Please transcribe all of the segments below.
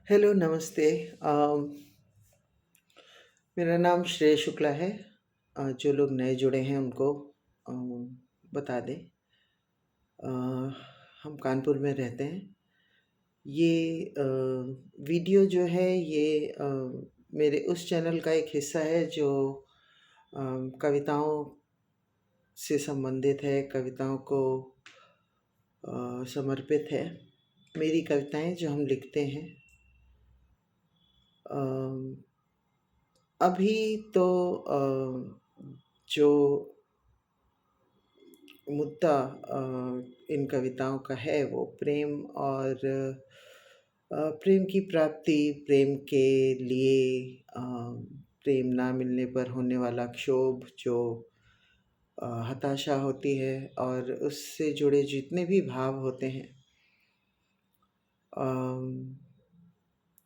Hello, नमस्ते। अम, मेरा नाम श्रेय शुक्ला है। जो लोग नए जुड़े हैं उनको बता दें। अ, हम कानपुर में रहते हैं। ये वीडियो जो है ये मेरे उस चैनल का एक हिस्सा है जो कविताओं से संबंधित है, कविताओं को समर्पित है। मेरी कविताएं जो हम लिखते हैं। अम, अभी तो जो मुद्दा इन कविताओं का है वो प्रेम और प्रेम की प्राप्ति, प्रेम के लिए प्रेम ना मिलने पर होने वाला क्षोभ, जो हताशा होती है और उससे जुड़े जितने भी भाव होते हैं, अम,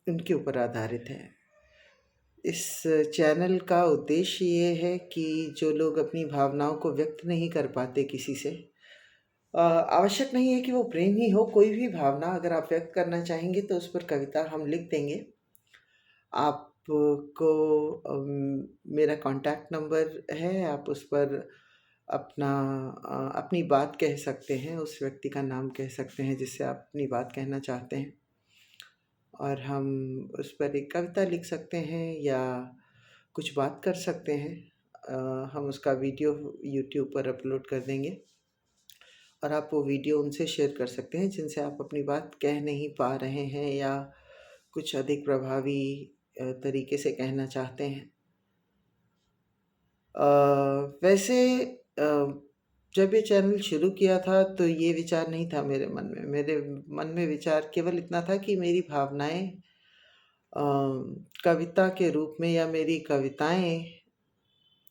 उनके ऊपर आधारित है। इस चैनल का उद्देश्य ये है कि जो लोग अपनी भावनाओं को व्यक्त नहीं कर पाते किसी से, आवश्यक नहीं है कि वो प्रेम ही हो, कोई भी भावना अगर आप व्यक्त करना चाहेंगे तो उस पर कविता हम लिख देंगे। आपको मेरा कॉन्टैक्ट नंबर है, आप उस पर अपना अपनी बात कह सकते हैं, उस व्यक्ति का नाम कह सकते हैं जिससे आप अपनी बात कहना चाहते हैं, और हम उस पर एक कविता लिख सकते हैं या कुछ बात कर सकते हैं। हम उसका वीडियो यूट्यूब पर अपलोड कर देंगे और आप वो वीडियो उनसे शेयर कर सकते हैं जिनसे आप अपनी बात कह नहीं पा रहे हैं या कुछ अधिक प्रभावी तरीके से कहना चाहते हैं। वैसे अ, जब ये चैनल शुरू किया था तो ये विचार नहीं था मेरे मन में। मेरे मन में विचार केवल इतना था कि मेरी भावनाएँ कविता के रूप में या मेरी कविताएँ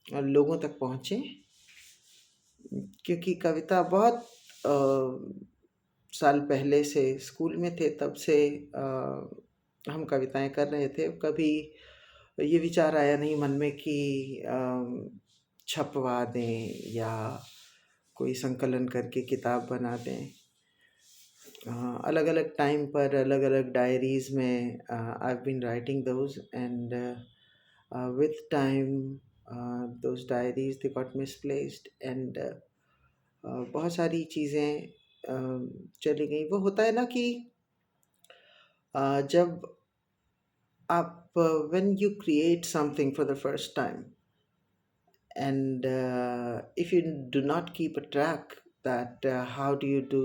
लोगों तक पहुँचें। क्योंकि कविता बहुत साल पहले से स्कूल में थे तब से हम कविताएँ कर रहे थे। कभी ये विचार आया नहीं मन में कि छपवा दें या कोई संकलन करके किताब बना दें। अलग-अलग टाइम पर अलग-अलग डायरीज़ में I have been writing those, and with time those diaries they got misplaced, and बहुत सारी चीज़ें चली गई। वो होता है ना कि जब आप when you create something for the first time, and if you do not keep a track that how did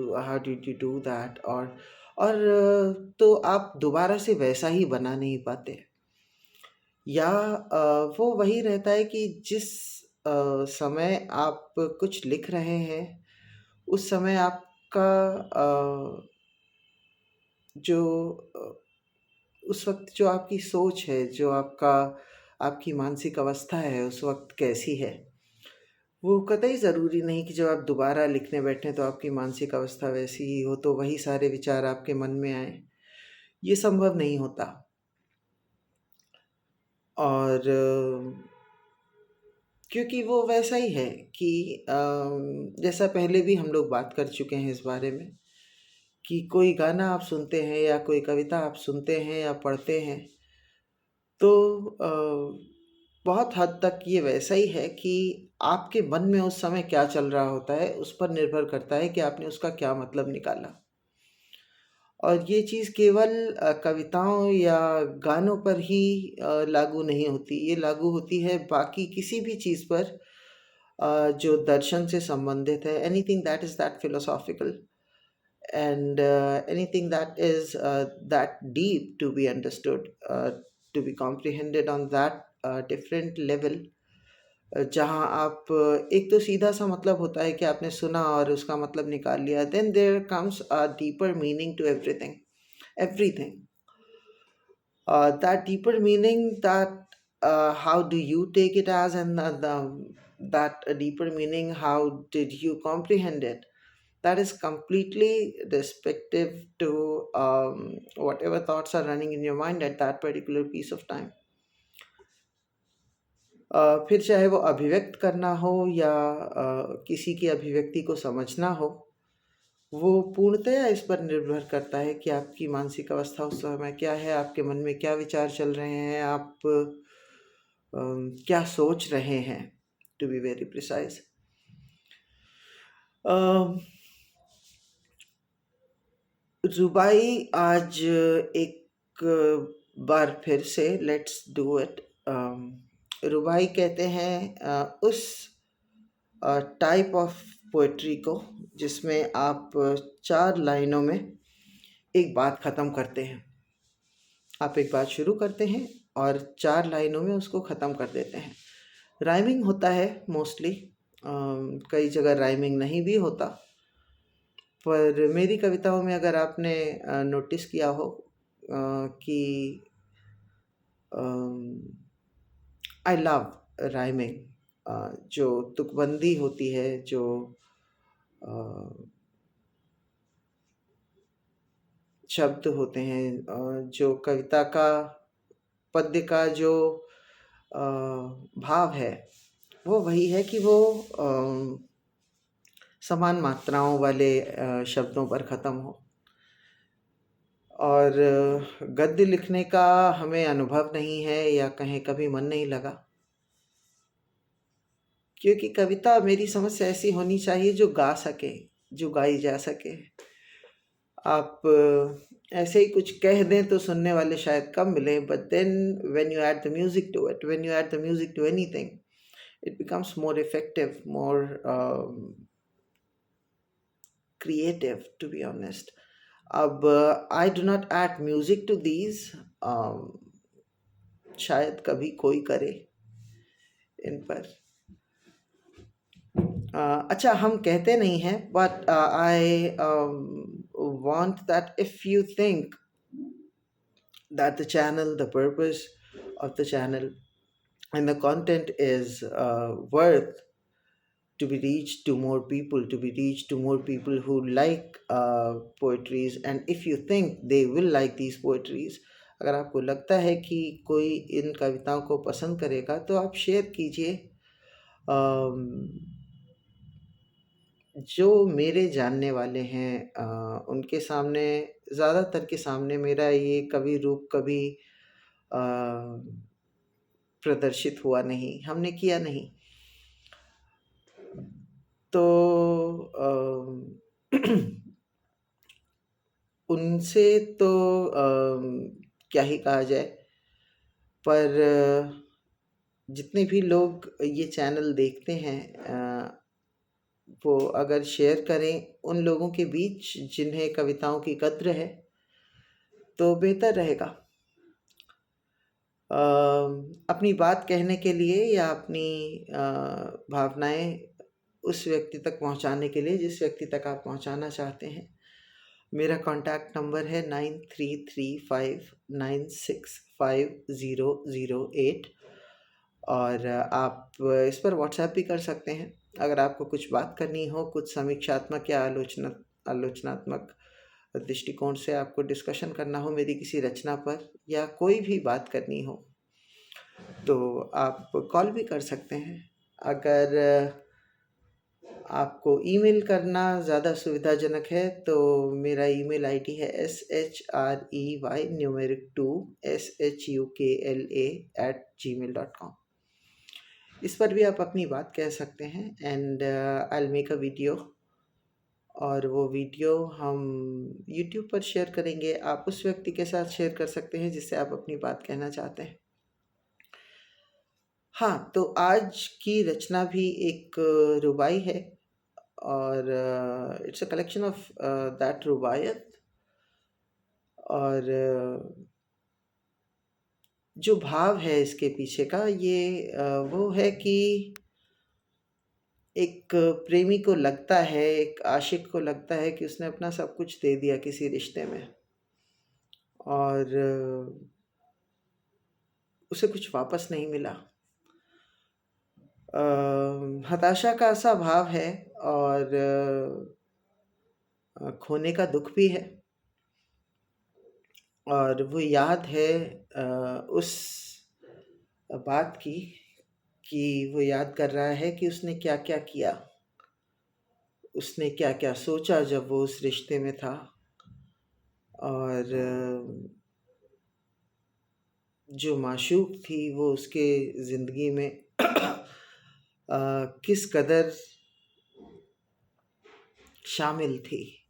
you do that, और तो आप दोबारा से वैसा ही बना नहीं पाते, या वो वही रहता है कि जिस समय आप कुछ लिख रहे हैं उस समय आपका जो उस वक़्त जो आपकी सोच है, जो आपकी मानसिक अवस्था है उस वक़्त कैसी है, वो कतई ज़रूरी नहीं कि जब आप दोबारा लिखने बैठें तो आपकी मानसिक अवस्था वैसी ही हो, तो वही सारे विचार आपके मन में आएँ। ये संभव नहीं होता। और क्योंकि वो वैसा ही है कि जैसा पहले भी हम लोग बात कर चुके हैं इस बारे में, कि कोई गाना आप सुनते हैं या कोई कविता आप सुनते हैं या पढ़ते हैं, तो बहुत हद तक ये वैसा ही है कि आपके मन में उस समय क्या चल रहा होता है, उस पर निर्भर करता है कि आपने उसका क्या मतलब निकाला। और ये चीज़ केवल कविताओं या गानों पर ही लागू नहीं होती, ये लागू होती है बाकी किसी भी चीज़ पर जो दर्शन से संबंधित है, anything that is that philosophical, and anything that is that deep to be understood, to be comprehended on that different level, जहाँ आप एक तो सीधा सा मतलब होता है कि आपने सुना और उसका मतलब निकाल लिया, then there comes a deeper meaning to everything. That deeper meaning, that how do you take it as, and that deeper meaning, how did you comprehend it, that is completely respective to whatever thoughts are running in your mind at that particular piece of time. फिर चाहे वो अभिव्यक्त करना हो या किसी की अभिव्यक्ति को समझना हो, वो पूर्णतया इस पर निर्भर करता है कि आपकी मानसिक अवस्था उस समय क्या है, आपके मन में क्या विचार चल रहे हैं, आप क्या सोच रहे हैं, टू बी वेरी प्रिसाइज। रुबाई आज एक बार फिर से लेट्स डू इट। रुबाई कहते हैं उस टाइप ऑफ पोइट्री को जिसमें आप 4 लाइनों में एक बात ख़त्म करते हैं। आप एक बात शुरू करते हैं और 4 लाइनों में उसको ख़त्म कर देते हैं। राइमिंग होता है मोस्टली, कई जगह राइमिंग नहीं भी होता, पर मेरी कविताओं में अगर आपने नोटिस किया हो कि आई लव राइमिंग, जो तुकबंदी होती है, जो शब्द होते हैं, जो कविता का पद्य का जो भाव है, वो वही है कि वो समान मात्राओं वाले शब्दों पर ख़त्म हो। और गद्य लिखने का हमें अनुभव नहीं है या कहीं कभी मन नहीं लगा, क्योंकि कविता मेरी समझ से ऐसी होनी चाहिए जो गा सके, जो गाई जा सके। आप ऐसे ही कुछ कह दें तो सुनने वाले शायद कम मिले, but then when you add the music to it, when you add the music to anything, it becomes more effective, more creative, to be honest. अब I do not add music to these, शायद कभी कोई करे इन पर। अच्छा, हम कहते नहीं हैं, but I want that if you think that the channel, the purpose of the channel and the content is worth to be reached to more people, to be reached to more people who like poetries, and if you think they will like these poetries, अगर आपको लगता है कि कोई इन कविताओं को पसंद करेगा तो आप शेयर कीजिए। जो मेरे जानने वाले हैं उनके सामने, ज़्यादातर के सामने मेरा ये कवि रूप कभी प्रदर्शित हुआ नहीं, हमने किया नहीं। तो उनसे तो क्या ही कहा जाए, पर जितने भी लोग ये चैनल देखते हैं वो अगर शेयर करें उन लोगों के बीच जिन्हें कविताओं की कद्र है तो बेहतर रहेगा। अपनी बात कहने के लिए या अपनी भावनाएं उस व्यक्ति तक पहुंचाने के लिए जिस व्यक्ति तक आप पहुंचाना चाहते हैं, मेरा कॉन्टैक्ट नंबर है 9335965008, और आप इस पर व्हाट्सएप भी कर सकते हैं। अगर आपको कुछ बात करनी हो, कुछ समीक्षात्मक या आलोचनात्मक दृष्टिकोण से आपको डिस्कशन करना हो मेरी किसी रचना पर, या कोई भी बात करनी हो, तो आप कॉल भी कर सकते हैं। अगर आपको ईमेल करना ज़्यादा सुविधाजनक है तो मेरा ईमेल आईडी है SHREY न्यूमेरिक 2 SHUKLA@gmail.com। इस पर भी आप अपनी बात कह सकते हैं, and I will make a video, और वो वीडियो हम यूट्यूब पर शेयर करेंगे। आप उस व्यक्ति के साथ शेयर कर सकते हैं जिससे आप अपनी बात कहना चाहते हैं। हाँ, तो आज की रचना भी एक रुबाई है, और it's a collection of that रुबायत। और जो भाव है इसके पीछे का, ये वो है कि एक प्रेमी को लगता है, एक आशिक को लगता है कि उसने अपना सब कुछ दे दिया किसी रिश्ते में, और उसे कुछ वापस नहीं मिला। हताशा का सा भाव है, और खोने का दुख भी है, और वो याद है उस बात की, कि वो याद कर रहा है कि उसने क्या क्या किया उसने क्या क्या सोचा जब वो उस रिश्ते में था, और जो माशूक थी वो उसके ज़िंदगी में किस कदर शामिल थी,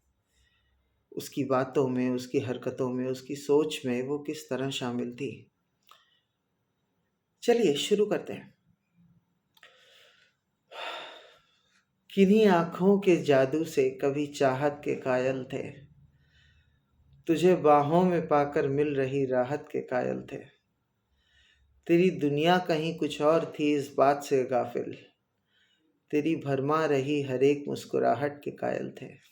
उसकी बातों में, उसकी हरकतों में, उसकी सोच में वो किस तरह शामिल थी। चलिए शुरू करते हैं। किन्हीं आँखों के जादू से कभी चाहत के कायल थे, तुझे बाहों में पाकर मिल रही राहत के कायल थे। तेरी दुनिया कहीं कुछ और थी इस बात से गाफिल, तेरी भरमा रही हर एक मुस्कुराहट के कायल थे।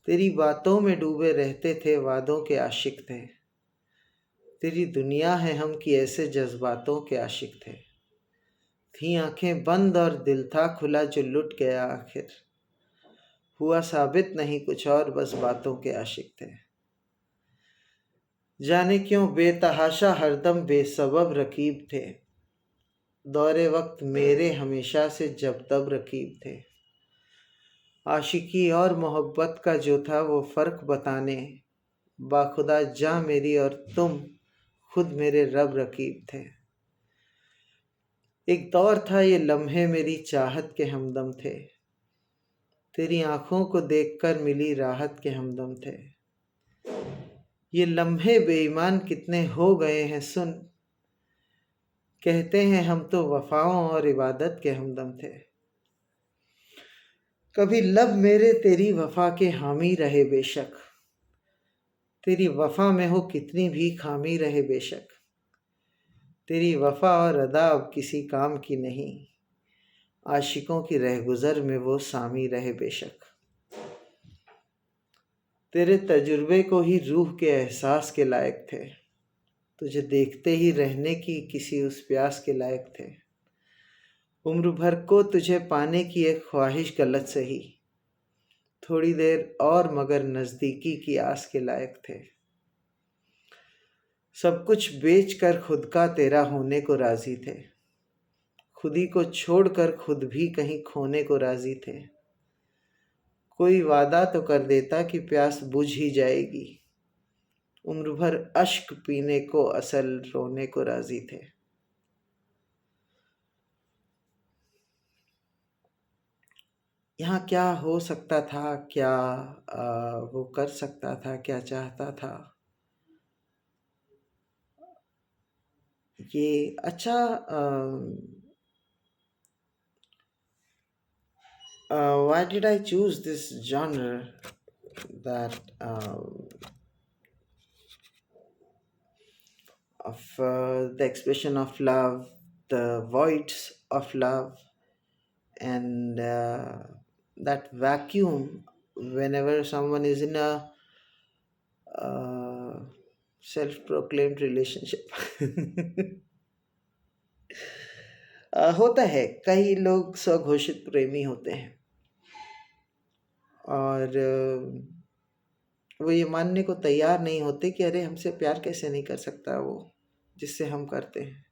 तेरी बातों में डूबे रहते थे, वादों के आशिक थे। तेरी दुनिया है हम कि ऐसे जज्बातों के आशिक थे। थी आंखें बंद और दिल था खुला जो लुट गया आखिर, हुआ साबित नहीं कुछ और बस बातों के आशिक थे। जाने क्यों बेतहाशा हरदम बेसबब रकीब थे, दौरे वक्त मेरे हमेशा से जब तब रकीब थे। आशिकी और मोहब्बत का जो था वो फ़र्क बताने, बाखुदा जा मेरी और तुम खुद मेरे रब रकीब थे। एक दौर था ये लम्हे मेरी चाहत के हमदम थे, तेरी आंखों को देखकर मिली राहत के हमदम थे। ये लम्हे बेईमान कितने हो गए हैं सुन, कहते हैं हम तो वफाओं और इबादत के हमदम थे। कभी लब मेरे तेरी वफा के हामी रहे बेशक, तेरी वफा में हो कितनी भी खामी रहे बेशक। तेरी वफा और अदा अब किसी काम की नहीं, आशिकों की रहगुजर में वो सामी रहे बेशक। तेरे तजुर्बे को ही रूह के एहसास के लायक थे, तुझे देखते ही रहने की किसी उस प्यास के लायक थे। उम्र भर को तुझे पाने की एक ख्वाहिश गलत सही, थोड़ी देर और मगर नज़दीकी की आस के लायक थे। सब कुछ बेच कर खुद का तेरा होने को राजी थे, खुदी को छोड़कर खुद भी कहीं खोने को राजी थे। कोई वादा तो कर देता कि प्यास बुझ ही जाएगी, उम्र भर अश्क पीने को असल रोने को राजी थे। यहाँ क्या हो सकता था, क्या वो कर सकता था, क्या चाहता था, ये अच्छा। why did I choose this genre, that of the expression of love, the voids of love, and that vacuum whenever someone is in a uh, self-proclaimed relationship. होता है, कई लोग स्वघोषित प्रेमी होते हैं और वो ये मानने को तैयार नहीं होते कि अरे हमसे प्यार कैसे नहीं कर सकता वो जिससे हम करते हैं।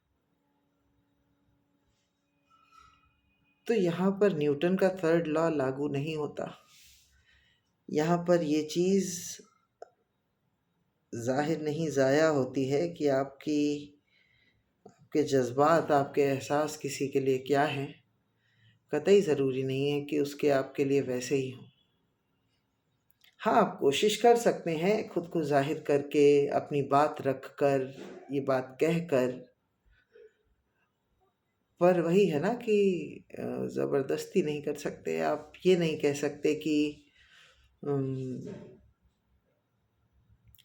तो यहाँ पर न्यूटन का थर्ड लॉ लागू नहीं होता। यहाँ पर ये चीज़ जाहिर नहीं ज़ाया होती है कि आपके जज्बात, आपके एहसास किसी के लिए क्या हैं। कतई ज़रूरी नहीं है कि उसके आपके लिए वैसे ही हों। हाँ, आप कोशिश कर सकते हैं खुद को जाहिर करके, अपनी बात रख कर, ये बात कह कर, पर वही है ना कि ज़बरदस्ती नहीं कर सकते। आप ये नहीं कह सकते कि अम,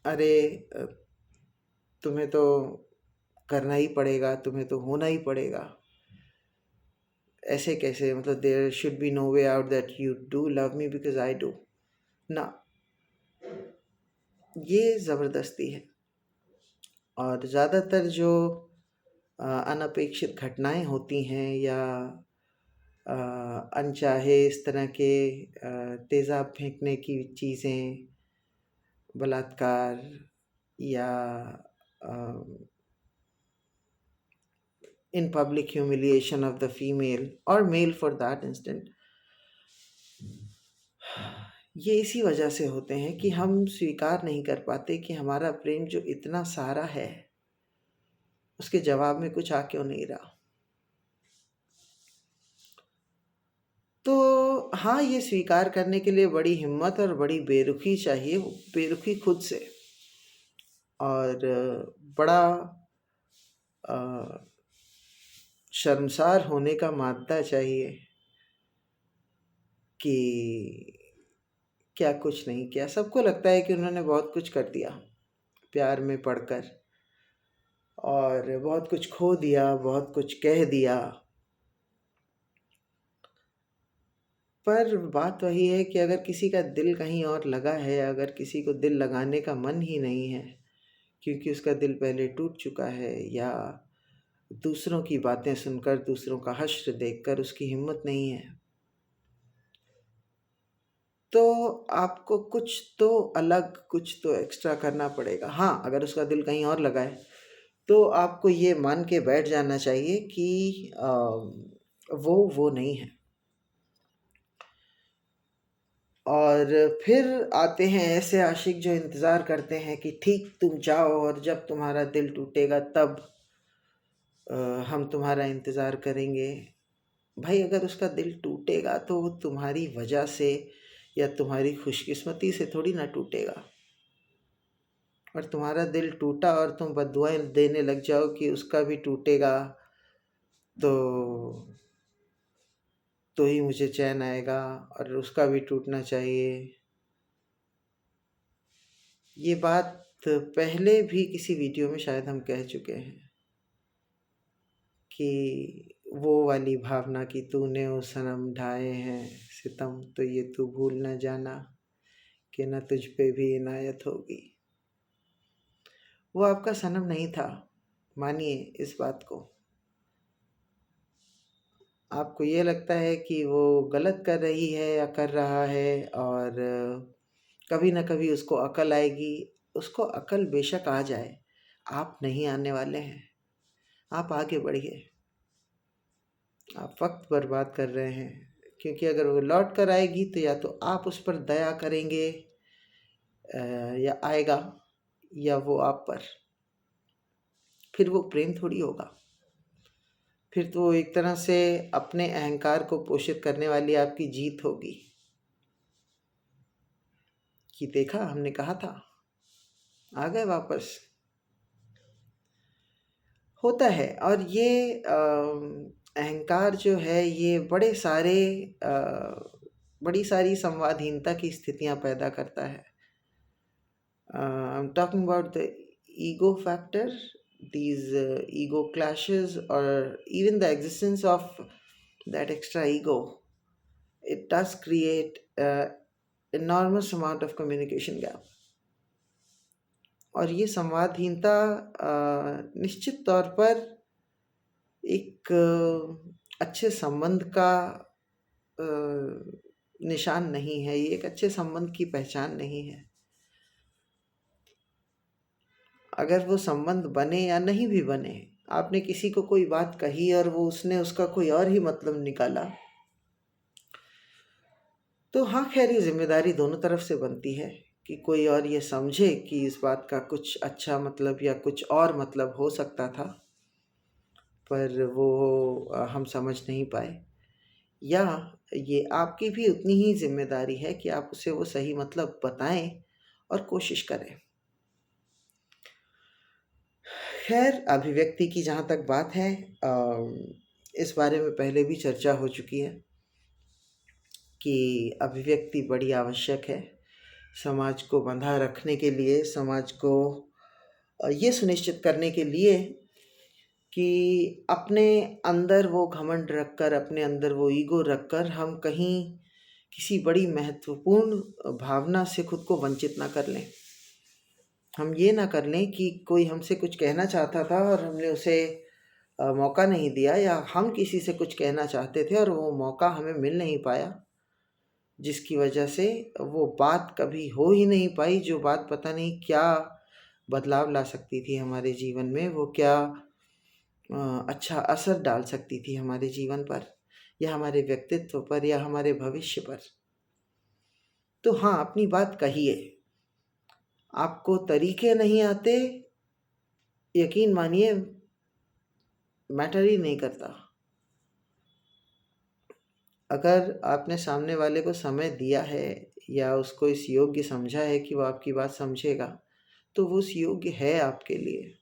अरे तुम्हें तो करना ही पड़ेगा, तुम्हें तो होना ही पड़ेगा। ऐसे कैसे, मतलब there should be no way out that you do love me because I do, ना, ये ज़बरदस्ती है। और ज़्यादातर जो अनपेक्षित घटनाएं होती हैं या अनचाहे इस तरह के तेज़ाब फेंकने की चीज़ें, बलात्कार या in public humiliation of the female or male for that instant, ये इसी वजह से होते हैं कि हम स्वीकार नहीं कर पाते कि हमारा प्रेम जो इतना सारा है, उसके जवाब में कुछ आ क्यों नहीं रहा। तो हाँ, ये स्वीकार करने के लिए बड़ी हिम्मत और बड़ी बेरुखी चाहिए, बेरुखी खुद से, और बड़ा अ, शर्मसार होने का मादा चाहिए कि क्या कुछ नहीं किया। सबको लगता है कि उन्होंने बहुत कुछ कर दिया प्यार में पड़कर, और बहुत कुछ खो दिया, बहुत कुछ कह दिया। पर बात वही है कि अगर किसी का दिल कहीं और लगा है, अगर किसी को दिल लगाने का मन ही नहीं है क्योंकि उसका दिल पहले टूट चुका है, या दूसरों की बातें सुनकर, दूसरों का हश्र देखकर उसकी हिम्मत नहीं है, तो आपको कुछ तो अलग, कुछ तो एक्स्ट्रा करना पड़ेगा। हाँ, अगर उसका दिल कहीं और लगा है तो आपको ये मान के बैठ जाना चाहिए कि वो नहीं है। और फिर आते हैं ऐसे आशिक जो इंतज़ार करते हैं कि ठीक तुम जाओ और जब तुम्हारा दिल टूटेगा तब हम तुम्हारा इंतज़ार करेंगे। भाई, अगर उसका दिल टूटेगा तो वो तुम्हारी वजह से या तुम्हारी खुशकिस्मती से थोड़ी ना टूटेगा। और तुम्हारा दिल टूटा और तुम बद्दुआएं देने लग जाओ कि उसका भी टूटेगा तो ही मुझे चैन आएगा और उसका भी टूटना चाहिए। ये बात पहले भी किसी वीडियो में शायद हम कह चुके हैं कि वो वाली भावना कि तूने ओ सनम ढाए हैं सितम, तो ये तू भूल न जाना कि न तुझ पे भी इनायत होगी। वो आपका सनम नहीं था, मानिए इस बात को। आपको ये लगता है कि वो गलत कर रही है या कर रहा है, और कभी ना कभी उसको अकल आएगी। उसको अकल बेशक आ जाए, आप नहीं आने वाले हैं। आप आगे बढ़िए, आप वक्त बर्बाद कर रहे हैं, क्योंकि अगर वो लौट कर आएगी तो या तो आप उस पर दया करेंगे या आएगा, या वो आप पर। फिर वो प्रेम थोड़ी होगा, फिर तो एक तरह से अपने अहंकार को पोषित करने वाली आपकी जीत होगी कि देखा हमने कहा था, आ गए वापस। होता है। और ये अहंकार जो है ये बड़ी सारी संवादहीनता की स्थितियां पैदा करता है। I'm talking about the ego factor, these ego clashes, or even the existence of that extra ego. It does create enormous amount of communication gap. और ये संवादहीनता निश्चित तौर पर एक अच्छे संबंध का अ, निशान नहीं है, ये एक अच्छे संबंध की पहचान नहीं है। अगर वो संबंध बने या नहीं भी बने, आपने किसी को कोई बात कही और वो उसने उसका कोई और ही मतलब निकाला, तो हाँ खैर, ये जिम्मेदारी दोनों तरफ से बनती है कि कोई और ये समझे कि इस बात का कुछ अच्छा मतलब या कुछ और मतलब हो सकता था, पर वो हम समझ नहीं पाए। या ये आपकी भी उतनी ही जिम्मेदारी है कि आप उसे वो सही मतलब बताएं और कोशिश करें। खैर, अभिव्यक्ति की जहाँ तक बात है, इस बारे में पहले भी चर्चा हो चुकी है कि अभिव्यक्ति बड़ी आवश्यक है समाज को बंधा रखने के लिए, समाज को ये सुनिश्चित करने के लिए कि अपने अंदर वो घमंड रखकर, अपने अंदर वो ईगो रखकर हम कहीं किसी बड़ी महत्वपूर्ण भावना से खुद को वंचित ना कर लें। हम ये ना कर लें कि कोई हमसे कुछ कहना चाहता था और हमने उसे मौका नहीं दिया, या हम किसी से कुछ कहना चाहते थे और वो मौका हमें मिल नहीं पाया, जिसकी वजह से वो बात कभी हो ही नहीं पाई, जो बात पता नहीं क्या बदलाव ला सकती थी हमारे जीवन में, वो क्या अच्छा असर डाल सकती थी हमारे जीवन पर, या हमारे व्यक्तित्व पर, या हमारे भविष्य पर। तो हाँ, अपनी बात कहिए। आपको तरीके नहीं आते, यकीन मानिए मैटर ही नहीं करता। अगर आपने सामने वाले को समय दिया है या उसको इस योग्य समझा है कि वो आपकी बात समझेगा, तो वो उस योग्य है आपके लिए।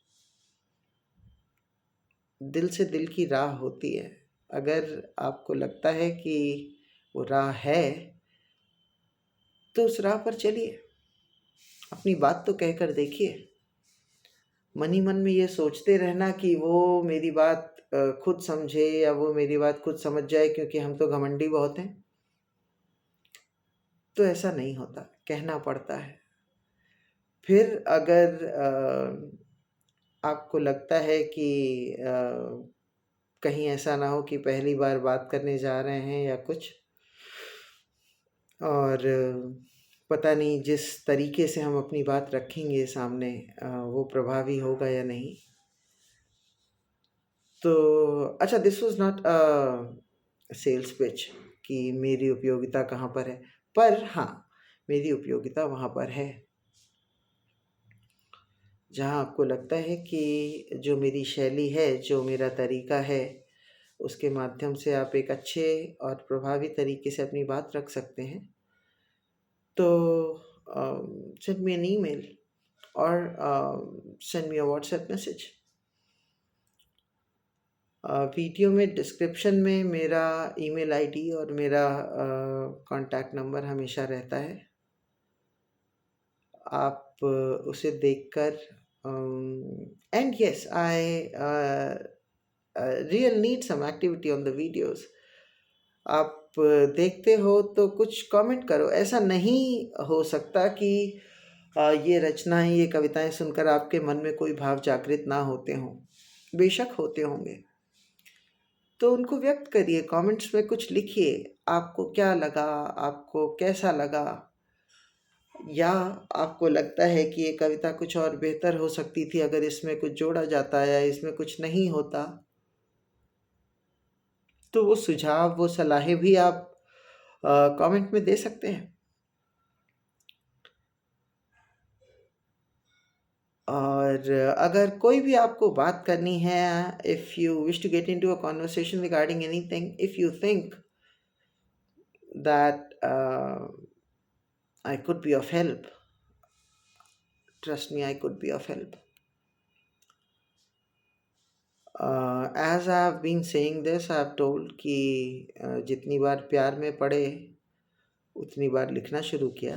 दिल से दिल की राह होती है। अगर आपको लगता है कि वो राह है, तो उस राह पर चलिए। अपनी बात तो कहकर देखिए। मन ही मन में ये सोचते रहना कि वो मेरी बात खुद समझे या वो मेरी बात खुद समझ जाए क्योंकि हम तो घमंडी बहुत हैं, तो ऐसा नहीं होता, कहना पड़ता है। फिर अगर आपको लगता है कि कहीं ऐसा ना हो कि पहली बार बात करने जा रहे हैं या कुछ, और पता नहीं जिस तरीके से हम अपनी बात रखेंगे सामने वो प्रभावी होगा या नहीं, तो अच्छा, this was not a sales pitch कि मेरी उपयोगिता कहाँ पर है, पर हाँ, मेरी उपयोगिता वहाँ पर है जहाँ आपको लगता है कि जो मेरी शैली है, जो मेरा तरीका है, उसके माध्यम से आप एक अच्छे और प्रभावी तरीके से अपनी बात रख सकते हैं। तो सेंड मी एन ईमेल और send me a WhatsApp message. Video में डिस्क्रिप्शन में मेरा ईमेल आईडी और मेरा कॉन्टैक्ट नंबर हमेशा रहता है। आप उसे देखकर and yes, I real need some activity on the videos. आप देखते हो तो कुछ कमेंट करो। ऐसा नहीं हो सकता कि ये रचनाएं, ये कविताएं सुनकर आपके मन में कोई भाव जागृत ना होते हों। बेशक होते होंगे, तो उनको व्यक्त करिए, कमेंट्स में कुछ लिखिए। आपको क्या लगा, आपको कैसा लगा, या आपको लगता है कि ये कविता कुछ और बेहतर हो सकती थी अगर इसमें कुछ जोड़ा जाता या इसमें कुछ नहीं होता, तो वो सुझाव, वो सलाहें भी आप कमेंट में दे सकते हैं। और अगर कोई भी आपको बात करनी है, if you wish to get into a conversation regarding anything, if you think that I could be of help, trust me, I could be of help. As I have been saying this, I have told कि जितनी बार प्यार में पड़े उतनी बार लिखना शुरू किया।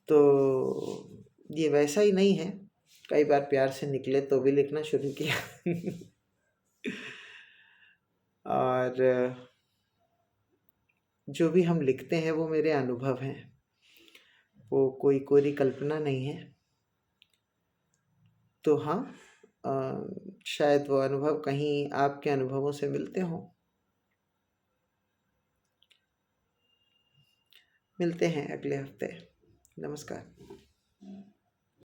तो ये वैसा ही नहीं है, कई बार प्यार से निकले तो भी लिखना शुरू किया। और जो भी हम लिखते हैं वो मेरे अनुभव हैं, वो कोई कोरी कल्पना नहीं है। तो हाँ, शायद वो अनुभव कहीं आपके अनुभवों से मिलते हों। मिलते हैं अगले हफ्ते। नमस्कार।